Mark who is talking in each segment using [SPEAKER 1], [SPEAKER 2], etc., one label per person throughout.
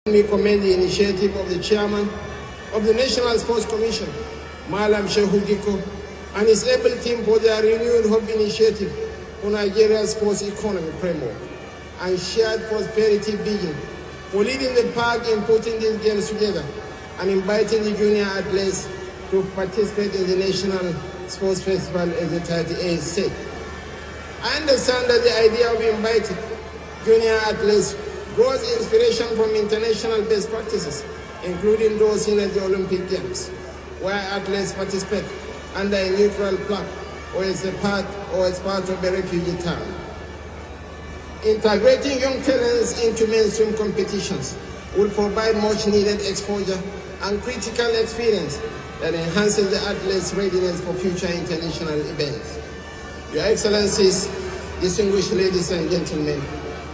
[SPEAKER 1] We commend the initiative of the chairman of the National Sports Commission, Malam Shehu Diko, and his able team for their renewed hope initiative for Nigeria's sports economy framework and shared prosperity vision for leading the pack in putting these games together and inviting the junior athletes to participate in the National Sports Festival in the 38th state. I understand that the idea of inviting junior athletes draws inspiration from international best practices, including those in the Olympic Games, where athletes participate under a neutral flag or as part of a refugee town. Integrating young talents into mainstream competitions will provide much needed exposure and critical experience that enhances the athletes' readiness for future international events. Your Excellencies, distinguished ladies and gentlemen,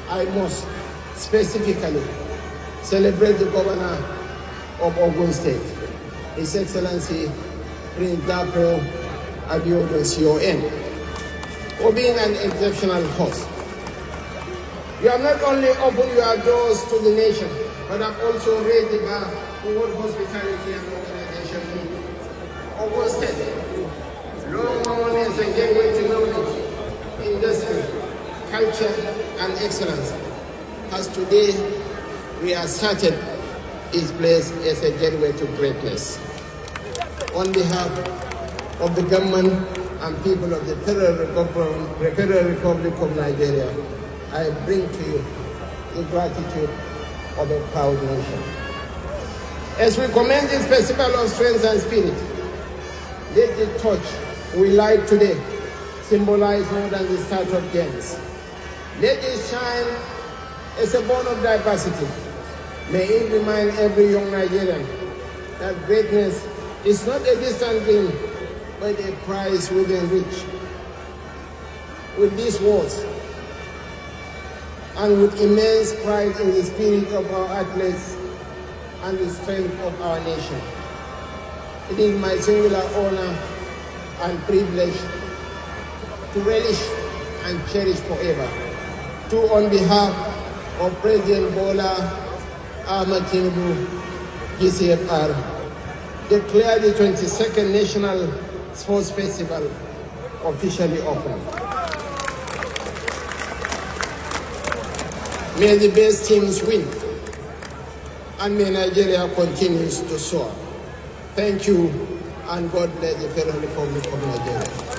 [SPEAKER 1] I must specifically celebrate the governor of Ogun State, His Excellency Prince Dapro Abiodun CON, for being an exceptional host. You have not only opened your doors to the nation, but have also raised the bar for what hospitality and organization mean. Ogun State, long known as a gateway to knowledge, industry, culture, and excellence, as today we are started its place as a gateway to greatness. On behalf of the government and people of the Federal Republic of Nigeria, I bring to you the gratitude of a proud nation. As we commend this festival of strength and spirit, let the torch we light today symbolize more than the start of games. Let it shine as a bond of diversity. May it remind every young Nigerian that greatness is not a distant dream, but a prize within reach. With these words, and with immense pride in the spirit of our athletes and the strength of our nation, it is my singular honor and privilege to relish and cherish forever, to on behalf of President Bola Ahmed Tinubu, GCFR, declare the 22nd National Sports Festival officially open. May the best teams win, and may Nigeria continues to soar. Thank you, and God bless the Federal Republic of Nigeria.